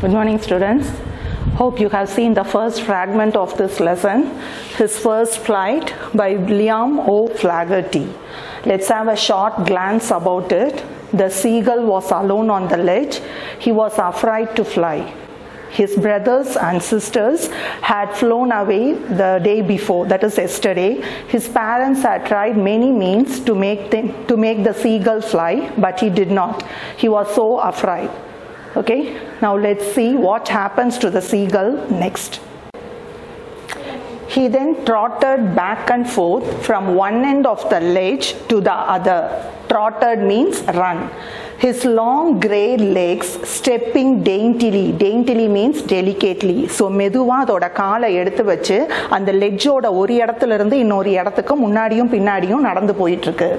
Good morning, students. Hope you have seen the first fragment of this lesson, His First Flight by William O. Flaherty. Let's have a short glance about it. The seagull was alone on the ledge. He was afraid to fly. His brothers and sisters had flown away the day before, that is yesterday. His parents had tried many means to make the seagull fly, but he did not. He was so afraid. Okay, now let's see what happens to the seagull next. He then trotted back and forth from one end of the ledge to the other. Trotted means run. His long grey legs stepping daintily. Daintily means delicately. So மெதுவா அதோட காலை எடுத்து வச்சு அந்த லெட்ஜோட ஒரு இடத்துல இருந்து இன்னொரு இடத்துக்கு முன்னாடியும் பின்னாடியும் நடந்து போயிட்டு இருக்கு.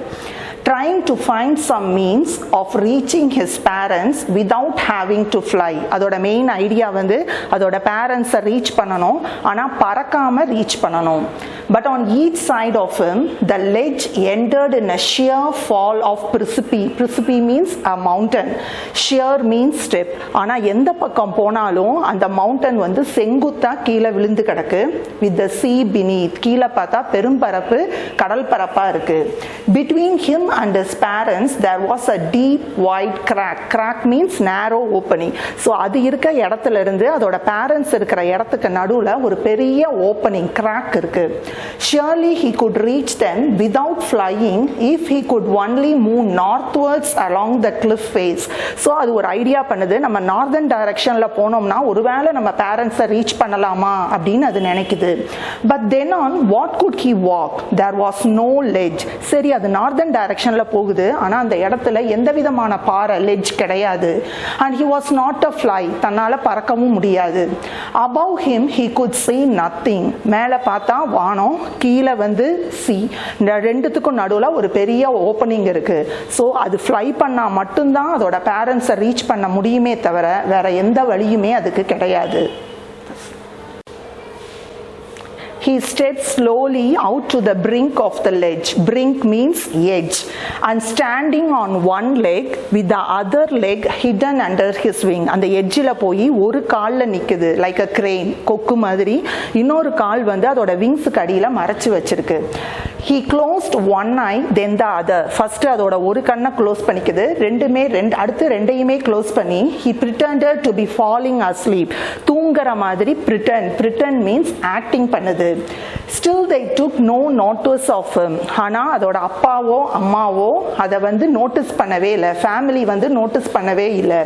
Trying to find some means of reaching his parents without having to fly. அதோட மெயின் ஐடியா வந்து அதோட பேரண்ட்ஸை ரீச் பண்ணணும், ஆனால் பறக்காம ரீச் பண்ணணும். But on each side of him, the ledge entered in a sheer fall of precipice. Precipice means a mountain. Sheer means step. ஆனால் எந்த பக்கம் போனாலும் அந்த மவுண்டன் வந்து செங்குத்தா கீழே விழுந்து கிடக்கு. With the sea beneath. கீழே பார்த்தா பெரும்பரப்பு கடல் பரப்பா இருக்கு. Between him and his parents there was a deep wide crack. Crack means narrow opening. So அது இருக்க இடத்துல இருந்து அதோட பேரண்ட்ஸ் இருக்கிற இடத்துக்கு நடுவுல ஒரு பெரிய ஓப்பனிங் கிராக் இருக்கு. Surely he could reach them without flying if he could only move northwards along the cliff face. So அது ஒரு ஐடியா பண்ணுது, நம்ம நார்தர்ன் டைரக்ஷன்ல போனோம்னா ஒருவேளை நம்ம பேரண்ட்ஸை ரீச் பண்ணலாமா அப்படின்னு அது நினைக்குது. But then on what could he walk? There was no ledge. சரி, அது நார்தர்ன் டைரக்ஷன்ல போகுது, ஆனா அந்த இடத்துல எந்த விதமான பாறை லெட்ஜ் கிடையாது. And he was not a fly. தன்னால பறக்கவும் முடியாது. Above him he could see nothing. மேல பார்த்தா வானம், கீழே வந்து சி. இந்த ரெண்டுத்துக்கும் நடுவுல ஒரு பெரிய ஓப்பனிங் இருக்கு. ஸோ அது ஃப்ளை பண்ணா மட்டும்தான் அதோட பேரண்ட்ஸை ரீச் பண்ண முடியுமே தவிர வேற எந்த வழியுமே அதுக்கு கிடையாது. He stepped slowly out to the brink of the ledge. Brink means edge. And standing on one leg with the other leg hidden under his wing. அந்த எட்ஜில் போய் ஒரு காலில் நிற்குது, லைக் அ கிரெயின், கொக்கு மாதிரி. இன்னொரு கால் வந்து அதோட விங்ஸுக்கு அடியில் மறைச்சு வச்சிருக்கு. He closed one eye then the other. First அதோட ஒரு கண்ணை க்ளோஸ் பண்ணிக்குது, அடுத்து ரெண்டையுமே க்ளோஸ் பண்ணி he pretended to be falling asleep. தூங்குற மாதிரி pretend means acting பண்ணுது. Still they took no notice of him. ஆனா அதோட அப்பாவோ அம்மாவோ அதை வந்து நோட்டீஸ் பண்ணவே இல்லை, ஃபேமிலி வந்து நோட்டீஸ் பண்ணவே இல்லை.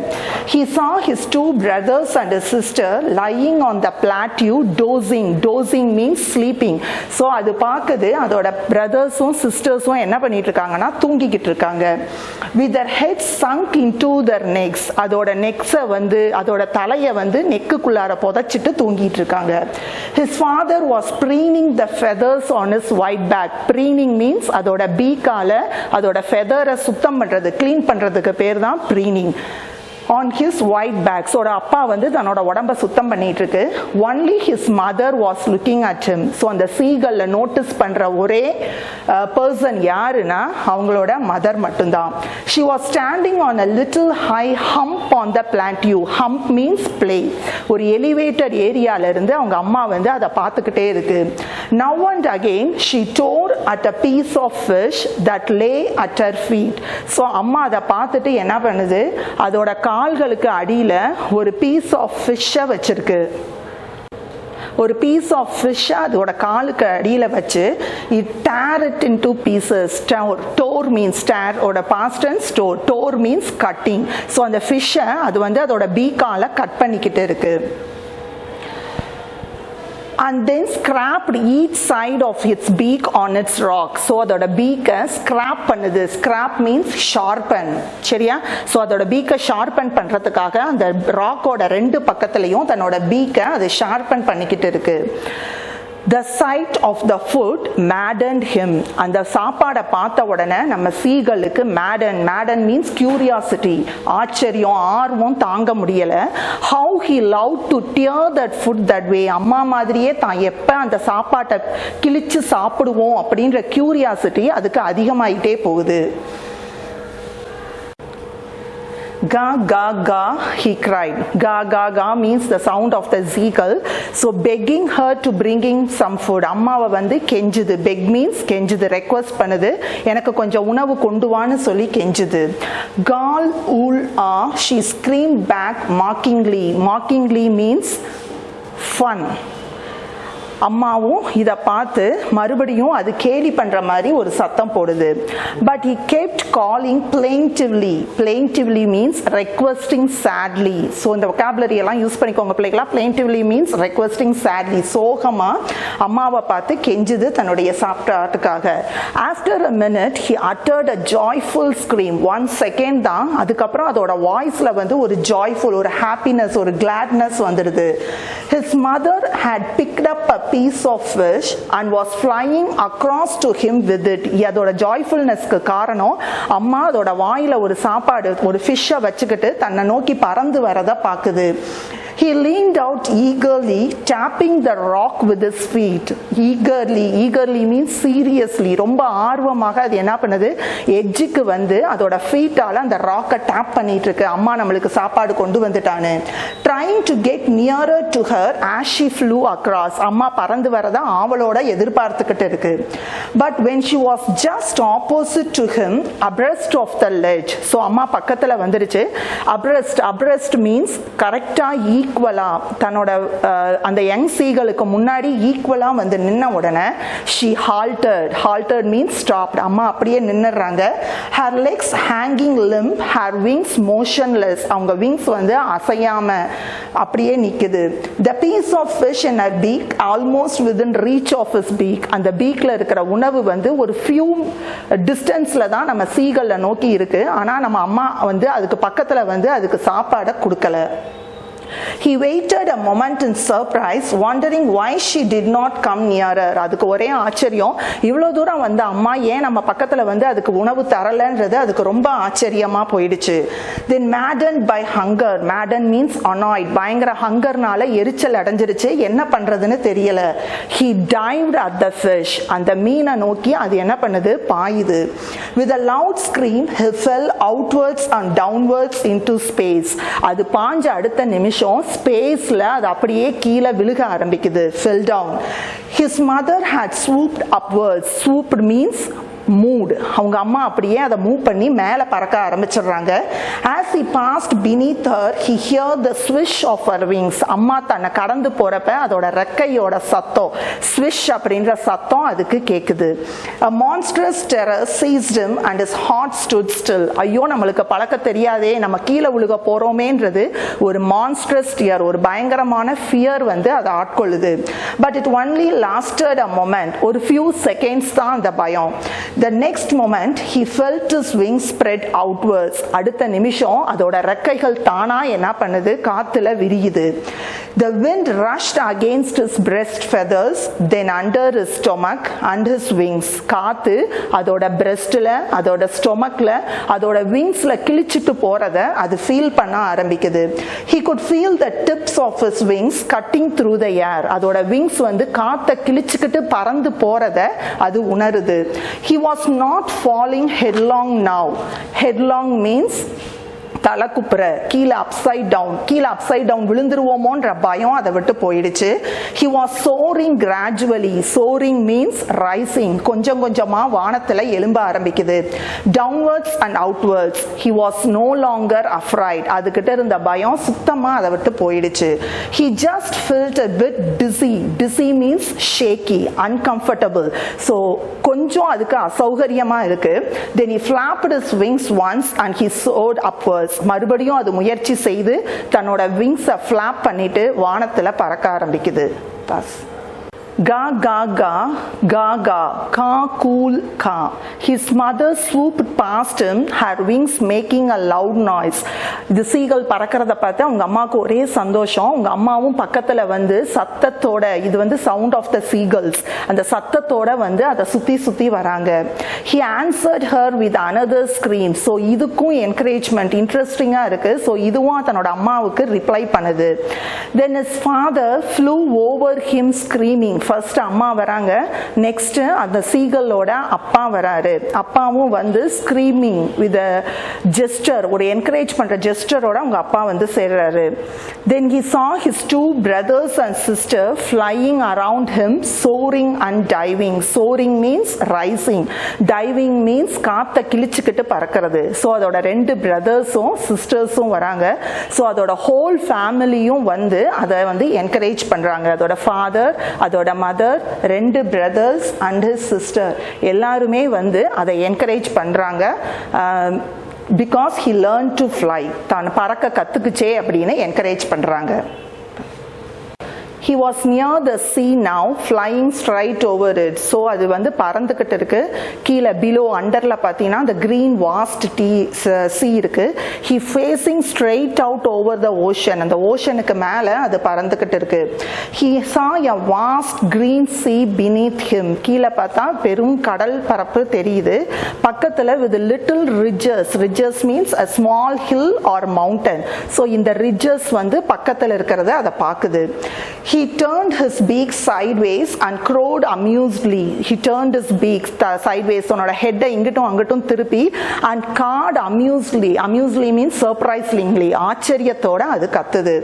He saw his two brothers and his sister lying on the plateau dozing. Dozing means sleeping. So அது பார்க்குது, அதோட பிரதர்ஸும் சிஸ்டர்ஸும் என்ன பண்ணிட்டு இருக்காங்கன்னா தூங்கிக்கிட்டு இருக்காங்க. With their heads sunk into their necks. அதோட நெக்ஸை வந்து அதோட தலையை வந்து நெக்குக்குள்ளார புதைச்சிட்டு தூங்கிட்டு இருக்காங்க. His father was preening the feathers on his white back. Preening means அதோட பீக்கால அதோட ஃபெதரை சுத்தம் பண்றது, கிளீன் பண்றதுக்கு பேர் தான் preening. On his white back. So அப்பா வந்து தன்னோட உடம்ப சுத்தம் பண்ணிட்டு இருக்கு. Only his mother was looking at him. So அந்த சீகல்ல நோட்டீஸ் பண்ற ஒரே பர்சன் யாருன்னா அவங்களோட மதர் மட்டும்தான். She was standing on a little high hump on the plateau. Hump means play. ஒரு எலிவேட்டட் ஏரியால இருந்து அவங்க அம்மா வந்து அதை பார்த்துக்கிட்டே இருக்கு. Now and again she tore at a piece of fish that lay at her feet. So அம்மா அதை பார்த்துட்டு என்ன பண்ணுது, அதோட கால்களுக்கு அடியில ஒரு பீஸ் ஆஃப் ஃபிஷ்ஷை வச்சிருக்கு. ஒரு பீஸ் ஆஃப் ஃபிஷ் அதோட காலுக்கு அடியில வச்சு it tear it into pieces. Tore means tear ஓட past tense tore. Tore means cutting. So அந்த ஃபிஷ்ஷை அது வந்து அதோட பீக்கால கட் பண்ணிக்கிட்டு இருக்கு. And then scraped each side of its beak on its rock. So அதோட பீக்கை ஸ்கிராப் பண்ணுது. Scrap means sharpen. சரியா? ஸோ அதோட பீக்கை ஷார்பன் பண்றதுக்காக அந்த ராக்கோட ரெண்டு பக்கத்துலையும் தன்னோட பீக்கை அது ஷார்பன் பண்ணிக்கிட்டு இருக்கு. The sight of the food maddened him. அந்த சாப்பாடை பார்த்த உடனே நம்ம சீகளுக்கு madden means curiosity, ஆச்சரியம், ஆர்வம் தாங்க முடியல. How he loved to tear that food that way. அம்மா மாதிரியே தான் எப்ப அந்த சாப்பாட்டை கிழிச்சு சாப்பிடுவோம் அப்படின்ற கியூரியாசிட்டி அதுக்கு அதிகமாயிட்டே போகுது. Ga, ga, ga, he cried. Ga, ga, ga means the sound of the seagull. So begging her to bringing some food. அம்மாவை வந்து கெஞ்சுது. Beg means கெஞ்சுது, request பண்ணுது. எனக்கு கொஞ்சம் உணவு கொண்டு வான்னு சொல்லி கெஞ்சுது. Gal ul ah, she screamed back mockingly. Mockingly means fun. அம்மாவும் இதை பார்த்து மறுபடியும் அது கேலி பண்ற மாதிரி ஒரு சத்தம் போடுது. But he kept calling plaintively. Plaintively means requesting sadly. So இந்த vocabulary எல்லாம் யூஸ் பண்ணிக்கோங்க பிள்ளைகளா. plaintively means requesting sadly. சோகமா அம்மாவை பார்த்து கெஞ்சுது தன்னுடைய சாப்பிட்டாட்டுக்காக. After a minute he uttered a joyful scream. 1 second தான், அதுக்கப்புறம் அதோட வாய்ஸ்ல வந்து ஒரு joyful, ஒரு happiness, ஒரு gladness வந்துடுது. His mother had picked up a piece of fish and was flying across to him with it. அதோட ஜாய்ஃபுல்னஸ்க்கு காரணம் அம்மா அதோட வாயில ஒரு சாப்பாடு, ஒரு ஃபிஷ்ஷை வச்சுக்கிட்டு தன்னை நோக்கி பறந்து வரத பாக்குது. He leaned out eagerly, tapping the rock with his feet. Eagerly means seriously. ரொம்ப ஆர்வமாக அது என்ன பண்ணுது, எட்ஜுக்கு வந்து அதோட ஃபீட்டால அந்த ராக்கை டேப் பண்ணிட்டு இருக்கு. அம்மா நம்மளுக்கு சாப்பாடு கொண்டு வந்துட்டானு. Trying to get nearer to her as she flew across. அம்மா பறந்து வரத ஆவலோட எதிர்பார்த்துக்கிட்டு இருக்கு. But when she was just opposite to him, abreast of the ledge. So அம்மா பக்கத்துல வந்துருச்சு. Abreast means கரெக்டா ஈக்குவலா தன்னோட அந்த யங் சீகளுக்கு முன்னாடி ஈக்குவலா வந்து நின்ன உடனே she halted means stopped. அம்மா அப்படியே நின்னுறாங்க. her legs hanging limp, her wings motionless. அவங்க wings வந்து அசையாம அப்படியே நிக்குது. the piece of fish in her beak almost within reach of his beak. அந்த beakல இருக்கிற உணவு வந்து ஒரு few distanceல தான் நம்ம சீகல்ல நோக்கி இருக்கு. ஆனா நம்ம அம்மா வந்து அதுக்கு பக்கத்துல வந்து அதுக்கு சாப்பாடை கொடுக்கல. He waited a moment in surprise, wondering why she did not come nearer. அதுக்கு ஒரே ஆச்சரியம், இவ்வளவு தூரம் வந்து அம்மா ஏன் நம்ம பக்கத்துல வந்து அதுக்கு உணவு தரலன்றது அதுக்கு ரொம்ப ஆச்சரியமா போயிடுச்சு. Then maddened by hunger, maddened means annoyed, பயங்கர ஹங்கர்னால எரிச்சல் அடைஞ்சிருச்சு, என்ன பண்றதுன்னு தெரியல. He dived at the fish. அந்த மீனை நோக்கி அது என்ன பண்ணுது, பாயுது. With a loud scream, he fell outwards and downwards into space. அது பாஞ்ச அடுத்த நிமிஷம் ஸ்பேஸ்ல அது அப்படியே கீழே விழுக ஆரம்பிக்குது. fell down. His mother had swooped upwards. swooped means moved. அவங்க அம்மா அப்படியே அதை மூவ் பண்ணி மேலே பறக்க ஆரம்பிச்சிடுறாங்க. as he passed beneath her, he heard the swish of her wings. அம்மா தன்னை கடந்து போறப்ப அதோட ரெக்கையோட சத்தம், swish அப்படின்ற சத்தம் அதுக்கு கேக்குது. a monstrous terror seized him and his heart stood still. ஐயோ நம்மளுக்கு பழக்க தெரியாதே, நம்ம கீழே விழுக போறோமேன்றது ஒரு monstrous fear, ஒரு பயங்கரமான fear வந்து அதை ஆட்கொள்ளுது. but it only lasted a moment. ஒரு few seconds தான் அந்த பயம். The next moment he felt his wings spread outwards. அடுத்த நிமிஷம் அதோட ரெக்கைகள் தானா என்ன பண்ணுது, காத்துல விரியுது. The wind rushed against his breast feathers, then under his stomach and his wings. காத்து அதோட breastல, அதோட stomachல, அதோட wingsல கிழிச்சிட்டு போறத அது ஃபீல் பண்ண ஆரம்பிக்குது. He could feel the tips of his wings cutting through the air. அதோட wings வந்து காத்த கிழிச்சிக்கிட்டு பறந்து போறத அது உணருது. He was not falling headlong now. Headlong means தலக்குப்புற, கீழே அப்சைட் டவுன், கீழே அப்சைட் டவுன் விழுந்துருவோமோன்ற பயம் அதை விட்டு போயிடுச்சு. He was soaring gradually. soaring means rising. கொஞ்சம் கொஞ்சமா வானத்துல எழும்ப ஆரம்பிக்குது. downwards and outwards. He was no longer afraid. அதுகிட்ட இருந்த பயம் சுத்தமா அதை விட்டு போயிடுச்சு. He just felt a bit dizzy. dizzy means shaky, uncomfortable. So கொஞ்சம் அதுக்கு அசௌகரியமா இருக்கு. Then he flapped his wings once and he soared upwards. மறுபடியும் அது முயற்சி செய்து தன்னோட விங்ஸை ஃபிளாப் பண்ணிட்டு வானத்துல பறக்க ஆரம்பிக்குது. Ga ga ga, ga ga, ka cool ka. His mother swooped past him, her wings making a loud noise. இந்த சீகல் பறக்கிறத பார்த்து அவங்க அம்மாவுக்கு ஒரே சந்தோஷம். அவங்க அம்மாவும் பக்கத்துல வந்து சத்தத்தோட, இது வந்து சவுண்ட் ஆஃப் த சீகல்ஸ், அந்த சத்தத்தோட வந்து அதை சுத்தி சுத்தி வராங்க. He answered her with another scream. So இதுக்கும் என்கரேஜ்மெண்ட் இன்ட்ரெஸ்டிங்கா இருக்கு. ஸோ இதுவும் தன்னோட அம்மாவுக்கு ரிப்ளை பண்ணுது. Then his father flew over him screaming. First அம்மா வராங்க, நெக்ஸ்ட் அந்த சீகலோட அப்பா வராரு. அப்பாவும் வந்து ஸ்க்ரீமிங் வித் ஜெஸ்டர், ஒரு என்கரேஜ் பண்ற ஜெஸ்டரோட அவங்க அப்பா வந்து சேர்றாரு. Then he saw his two brothers and sister flying around him, soaring and diving. Soaring means rising, diving means காத்த கிழிச்சுக்கிட்டு பறக்கிறது. ஸோ அதோட ரெண்டு பிரதர்ஸும் சிஸ்டர்ஸும் வராங்க. ஸோ அதோட ஹோல் ஃபேமிலியும் வந்து அதை வந்து என்கரேஜ் பண்றாங்க. அதோட ஃபாதர், அதோட மதர், ரெண்டு பிரதர்ஸ் அண்ட் ஹிஸ் சிஸ்டர் எல்லாருமே வந்து அதை என்கரேஜ் பண்றாங்க. Because he learned to fly, தான் பறக்க கத்துக்குச்சே அப்படின்னு என்கரேஜ் பண்றாங்க. He was near the sea now, flying straight over it. So அது வந்து பறந்துகிட்டு இருக்கு. கீழே below underல பார்த்தீங்கன்னா the green vast sea இருக்கு. He facing straight out over the ocean. அந்த ஓஷனுக்கு மேலே அது பறந்துகிட்டு இருக்கு. He saw a vast green sea beneath him. கீழே பார்த்தா பெரும் கடல் பரப்பு தெரியுது. பக்கத்தில் with little ridges. Ridges means a small hill or mountain. So இந்த ridges வந்து பக்கத்தில் இருக்கிறத அதை பார்க்குது. He turned his beak sideways and crowed amusedly. He turned his beak sideways, உன்னோட ஹெட்டை இங்கிட்டும் அங்கிட்டும் திருப்பி, and cawed amusedly. Amusedly means surprisingly, ஆச்சரியத்தோட அது கத்துது.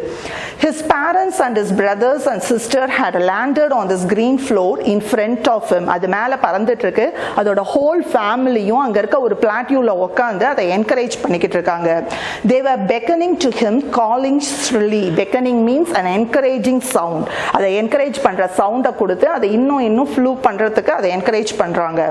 His parents and his brothers and sister had landed on this green floor in front of him. அது மேலே பறந்துட்டு இருக்கு. அதோட ஹோல் ஃபேமிலியும் அங்க இருக்க ஒரு பிளாட்யூல உட்காந்து அதை என்கரேஜ் பண்ணிக்கிட்டு இருக்காங்க. They were beckoning to him, calling shrilly. Beckoning means an encouraging sound. அதை என்கரேஜ் பண்ற சவுண்டை கொடுத்து அதை இன்னும் ஃப்ளூ பண்றதுக்கு அதை என்கரேஜ் பண்றாங்க.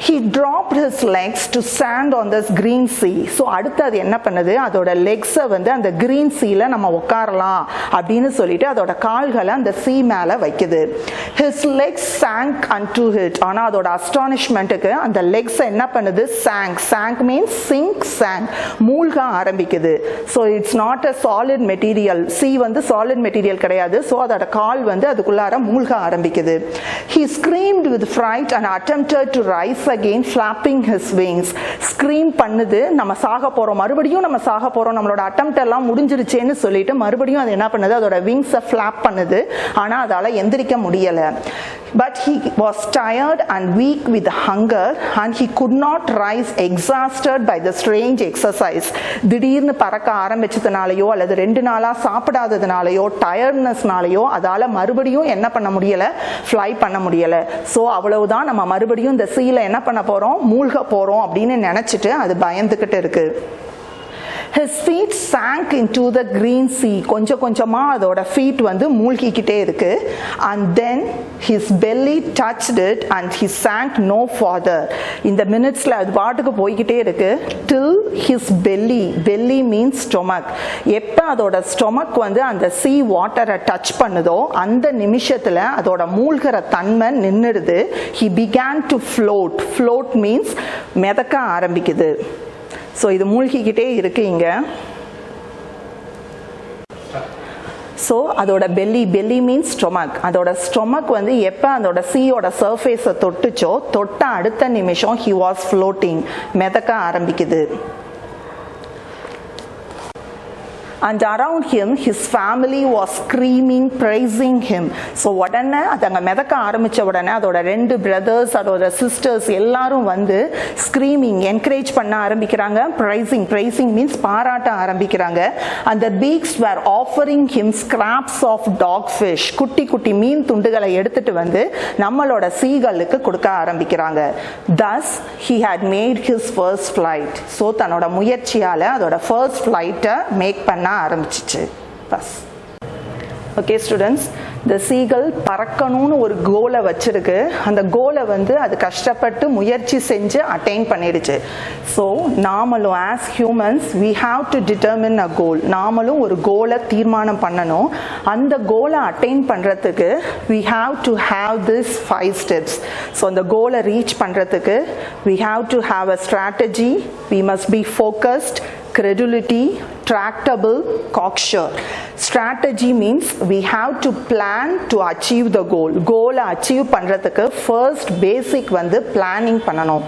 He dropped his legs to stand on this green sea. So அடுத்து அது என்ன பண்ணுது, அதோட லெக்ஸை வந்து அந்த கிரீன் சீல நம்ம உட்காரலாம் அப்படின்னு சொல்லிட்டு அதோட கால்களை அந்த சீ மேல வைக்குது. His legs sank unto it. ஆனா அதோட அஸ்டானிஷ்மெண்ட்டுக்கு அந்த லெக்ஸ் என்ன பண்ணுது, sank. Sank means sink, sank, மூழ்க ஆரம்பிக்குது. So it's not a solid material. See வந்து சாலிட் மெட்டீரியல் கிடையாது. ஸோ அதோட கால் வந்து அதுக்குள்ளார மூழ்க ஆரம்பிக்குது. He screamed with fright and attempted to rise again, flapping his wings. Scream பண்ணுது, நம்ம சாக போறோம், மறுபடியும் நம்ம சாக போறோம், நம்மளோட அட்டெம்ப்ட் எல்லாம் முடிஞ்சிருச்சேன்னு சொல்லிட்டு மறுபடியும் அது என்ன பண்ணுது, அதோட விங்ஸை ஃபிளாப் பண்ணுது. ஆனா அதால எந்திரிக்க முடியல. But he was tired and weak with hunger and he could not rise, exhausted by the strange exercise. திடீர்னு பறக்க ஆரம்பிச்சதுனாலயோ அல்லது 2 நாளா சாப்பிடாததுனாலயோ டயர்ட்னஸ்னாலயோ அதால மறுபடியும் என்ன பண்ண முடியல, ஃப்ளை பண்ண முடியல. ஸோ அவ்வளவுதான், நம்ம மறுபடியும் இந்த சீல என்ன பண்ண போறோம், மூழ்க போறோம் அப்படின்னு நினைச்சிட்டு அது பயந்துகிட்டு இருக்கு. His feet sank into the green sea. கொஞ்சம் கொஞ்சமா அதோட feet வந்து மூழ்கிக்கிட்டே இருக்கு. And then his belly touched it and he sank no farther. இந்த மினிட்ஸ்ல அது பாட்டுக்கு போய்கிட்டே இருக்கு. Till his belly. Belly means stomach. எப்ப அதோட ஸ்டொமக் வந்து அந்த sea water-ஐ டச் பண்ணுதோ அந்த நிமிஷத்துல அதோட மூழ்கிற தன்மை நின்னுடுது. He began to float. Float means மிதக்க ஆரம்பிக்குது. ஸோ இது மூழ்கிக்கிட்டே இருக்கு இங்க. ஸோ அதோட பெல்லி மீன்ஸ் ஸ்டொமக். அதோட ஸ்டொமக் வந்து எப்போ அதோட சீயோட சர்ஃபேஸை தொட்டுச்சோ தொட்ட அடுத்த நிமிஷம் he was floating, மிதக்க ஆரம்பிக்குது. And around him his family was screaming, praising him. So உடனே அது அங்கே மிதக்க ஆரம்பிச்ச உடனே அதோட 2 பிரதர்ஸ் அதோட சிஸ்டர்ஸ் எல்லாரும் வந்து ஸ்க்ரீமிங், என்கரேஜ் பண்ண ஆரம்பிக்கிறாங்க. praising means பாராட்ட ஆரம்பிக்கிறாங்க. And the beaks were offering him scraps of dogfish. குட்டி குட்டி மீன் துண்டுகளை எடுத்துட்டு வந்து நம்மளோட சீகளுக்கு கொடுக்க ஆரம்பிக்கிறாங்க. Thus he had made his first flight. So தன்னோட முயற்சியால அதோட first flight-ஐ மேக் பண்ண ஆரம்பிச்சிச்சு. பஸ் ஓகே ஸ்டூடெண்ட்ஸ், இந்த சீகல் பறக்கணும்னு ஒரு கோலை வச்சிருக்கு. அந்த கோலை வந்து அது கஷ்டப்பட்டு முயற்சி செஞ்சு அட்டைன் பண்ணிடுச்சு. ஸோ நாமளும் as humans we have to determine a goal. நாமளும் ஒரு கோலை தீர்மானம் பண்ணணும். அந்த கோலை அட்டைன் பண்ணுறதுக்கு we have to have this 5 steps. So அந்த கோலை ரீச் பண்ணுறதுக்கு we have to have a strategy, we must be focused, credulity, tractable, cocksure. Strategy means we have to plan to achieve the goal. Goal achieve பண்றதுக்கு first basic வந்து planning பண்ணணும்.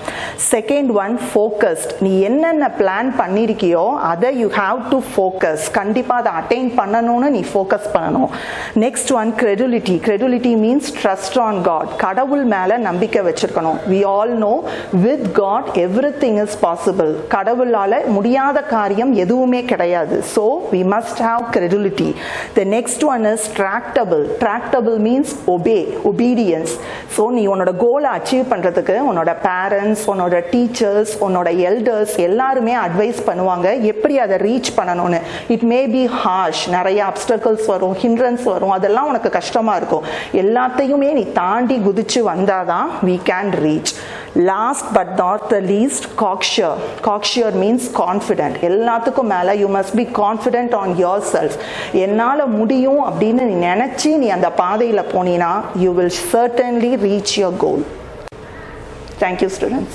Second one focused. நீ என்னென்ன plan பண்ணிருக்கியோ அதை you have to focus. கண்டிப்பா அதை attain பண்ணணும்னு நீ focus பண்ணணும். Next one credulity. Credulity means trust on God. கடவுள் மேல நம்பிக்கை வச்சிருக்கணும். We all know with God everything is possible. கடவுளால முடியாத காரியம் எதுவுமே கிடையாது. So we must have credulity. The next one is tractable. Tractable means obey, obedience. So நீ உன்னோட கோலை அச்சீவ் பண்றதுக்கு உன்னோட பேரண்ட்ஸ், உன்னோட டீச்சர்ஸ், உன்னோட எல்டர்ஸ் எல்லாருமே அட்வைஸ் பண்ணுவாங்க எப்படி அதை ரீச் பண்ணணும்னு. இட் மே பி ஹார்ஷ், நிறைய அப்டக்கிள்ஸ் வரும், ஹிண்ட்ரன்ஸ் வரும், அதெல்லாம் உனக்கு கஷ்டமா இருக்கும். எல்லாத்தையுமே நீ தாண்டி குதிச்சு வந்தாதான் we can reach. Last but not the least, cocksure. Cocksure means confident. எல்லாத்துக்கும் மேல you must be confident on yourself. என்னால முடியும் அப்படின்னு நீ நினைச்சு நீ அந்த பாதையில போனீனா you will certainly reach your goal. Thank you, students.